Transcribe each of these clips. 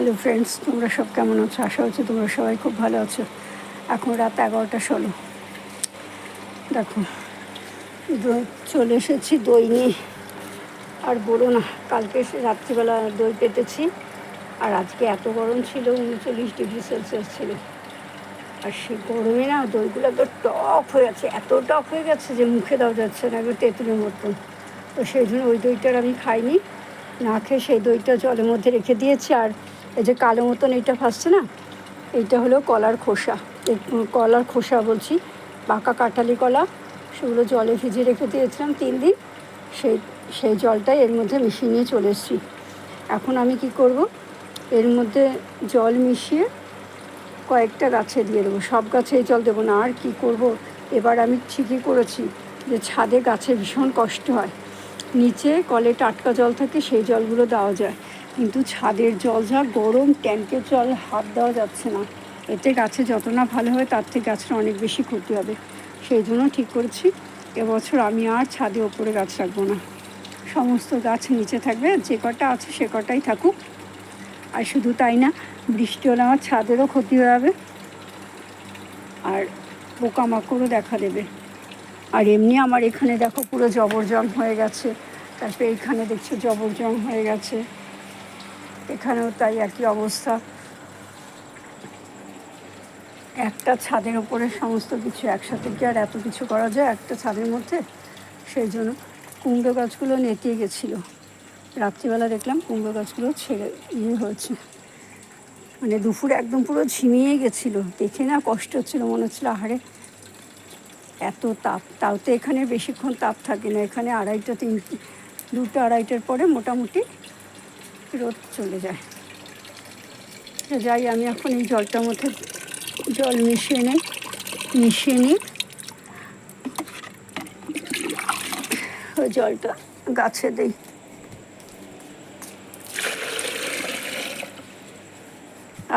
Hello friends, তোমরা সব কেমন আছো? আশা হচ্ছে তোমরা সবাই খুব ভালো আছো। এখন রাত 11:16। দেখো, চলে এসেছি দই নিয়ে। আর বলো না, কালকে রাত্রিবেলা দই পেতেছি, আর আজকে এত গরম ছিল, 39°C ছিল। আর সেই গরমে না দইগুলো একবার টক হয়ে গেছে, এত টক হয়ে গেছে যে মুখে দেওয়া যাচ্ছে না, একবার তেঁতুলের মতন। তো সেই জন্য ওই দইটার আমি খাইনি, না খেয়ে সেই দইটা জলের মধ্যে রেখে দিয়েছি। আর এই যে কালো মতন এইটা ভাসছে না, এইটা হলো কলার খোসা। কলার খোসা বলছি, পাকা কাঁঠালি কলা, সেগুলো জলে ভিজিয়ে রেখে দিয়েছিলাম 3 দিন। সেই জলটাই এর মধ্যে মিশিয়ে নিয়ে চলে এসেছি। এখন আমি কি করব, এর মধ্যে জল মিশিয়ে কয়েকটা গাছে দিয়ে দেবো। সব গাছে এই জল দেবো না। আর কি করব, এবার আমি ঠিকই করেছি যে ছাদে গাছে ভীষণ কষ্ট হয়, নিচে কলে টাটকা জল থাকে, সেই জলগুলো দেওয়া যায়, কিন্তু ছাদের জল যা গরম, ট্যাঙ্কের জল হাত দেওয়া যাচ্ছে না। এতে গাছে যত না ভালো হয়, তার থেকে গাছের অনেক বেশি ক্ষতি হবে। সেই জন্য ঠিক করেছি এবছর আমি আর ছাদে ওপরে গাছ রাখবো না, সমস্ত গাছ নিচে থাকবে। যে কটা আছে সে কটাই থাকুক। আর শুধু তাই না, বৃষ্টি হলে আমার ছাদেরও ক্ষতি হয়ে যাবে, আর পোকামাকড়ও দেখা দেবে। আর এমনি আমার এখানে দেখো পুরো জবরজং হয়ে গেছে, তারপরে এইখানে দেখছো জবরজং হয়ে গেছে, এখানেও তাই একই অবস্থা। একটা ছাদের ওপরে সমস্ত কিছু একসাথে কি আর এত কিছু করা যায় একটা ছাদের মধ্যে? সেই জন্য কুমড়ো গাছগুলো নেতিয়ে গেছিলো, রাত্রিবেলা দেখলাম কুমড়ো গাছগুলো ছেড়ে হয়েছে, মানে দুপুরে একদম পুরো ঝিমিয়ে গেছিলো, দেখে না কষ্ট হচ্ছিলো, মনে হচ্ছিলো আহারে এত তাপ। তাও তো এখানে বেশিক্ষণ তাপ থাকে না, এখানে 2টা-2:30টার পরে মোটামুটি রোদ চলে যায়। যাই, আমি এখন এই জলটার মধ্যে জল মিশিয়ে নিই, ওই জলটা গাছে দিই।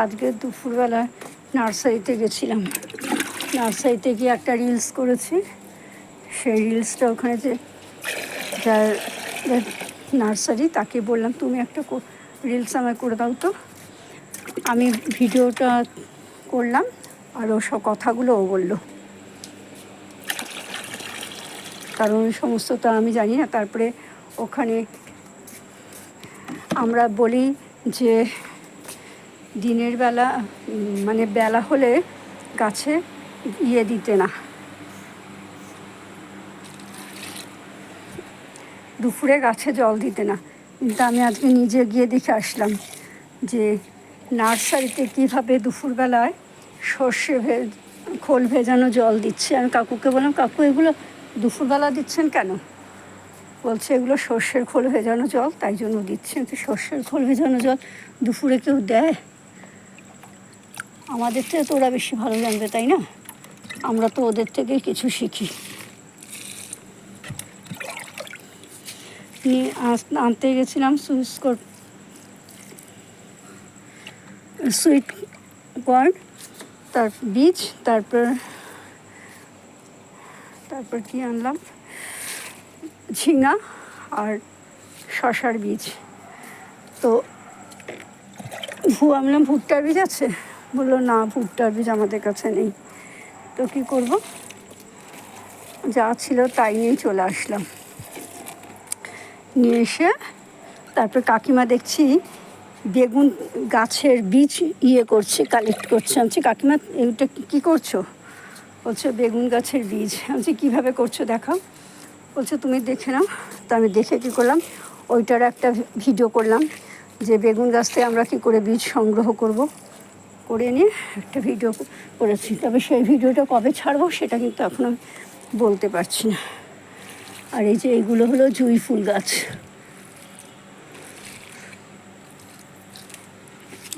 আজকে দুপুরবেলা নার্সারিতে গেছিলাম, নার্সারিতে গিয়ে একটা রিলস করেছি। সেই রিলসটা ওখানে যে যার নার্সারি, তাকে বললাম তুমি একটা রিলস আমায় করে দাও তো। আমি ভিডিওটা করলাম, আর ও সব কথাগুলো ও বললো, কারণ সমস্ত তো আমি জানি না। তারপরে ওখানে আমরা বলি যে দিনের বেলা, মানে বেলা হলে গাছে দিতে না, দুপুরে গাছে জল দিতে না। কিন্তু আমি আজকে নিজে গিয়ে দেখে আসলাম যে নার্সারিতে কীভাবে দুপুরবেলায় সর্ষে খোল ভেজানো জল দিচ্ছে। আমি কাকুকে বললাম, কাকু এগুলো দুপুরবেলা দিচ্ছেন কেন? বলছে এগুলো সর্ষের খোল ভেজানো জল, তাই জন্য দিচ্ছেন। তো সর্ষের খোল ভেজানো জল দুপুরে কেউ দেয়? আমাদের থেকে তো ওরা বেশি ভালো জানবে, তাই না? আমরা তো ওদের থেকেই কিছু শিখি। নিয়ে আনতে গেছিলাম সুইট কর্ন, তার বীজ, তারপর কি আনলাম, ঝিঙা আর শশার বীজ। তো আনলাম, ভুট্টার বীজ আছে? বললো না, ভুট্টার বীজ আমাদের কাছে নেই। তো কী করব, যা ছিল তাই নিয়ে চলে আসলাম। নিয়ে এসে তারপর কাকিমা দেখছি বেগুন গাছের বীজ কালেক্ট করছে। আমি কাকিমা এইটা কী করছো? বলছে বেগুন গাছের বীজ। আমি কীভাবে করছো দেখাও। বলছে তুমি দেখে নাও। তো আমি দেখে কী করলাম, ওইটার একটা ভিডিও করলাম যে বেগুন গাছ থেকে আমরা কী করে বীজ সংগ্রহ করে নিয়ে একটা ভিডিও করেছি। তবে সেই ভিডিওটা কবে ছাড়বো সেটা কিন্তু এখন আমি বলতে পারছি না। আর এই যে এইগুলো হলো জুঁই ফুল গাছ,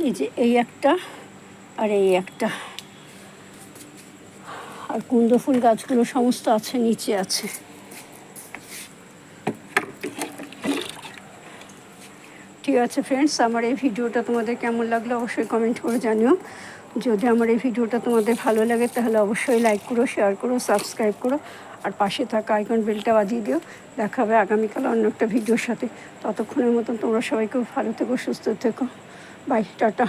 এই যে এই একটা আর এই একটা। আর কুন্দ ফুল গাছগুলো সমস্ত আছে, নিচে আছে। ঠিক আছে ফ্রেন্ডস, আমার এই ভিডিওটা তোমাদের কেমন লাগলো অবশ্যই কমেন্ট করে জানিও। যদি আমার এই ভিডিওটা তোমাদের ভালো লাগে তাহলে অবশ্যই লাইক করো, শেয়ার করো, সাবস্ক্রাইব করো, আর পাশে থাকা আইকন বেলটা বাজিয়ে দিও। দেখা হবে আগামীকাল অন্য একটা ভিডিওর সাথে। ততক্ষণের মতন তোমরা সবাই খুব ভালো থেকো, সুস্থ থেকো। Bye, tata.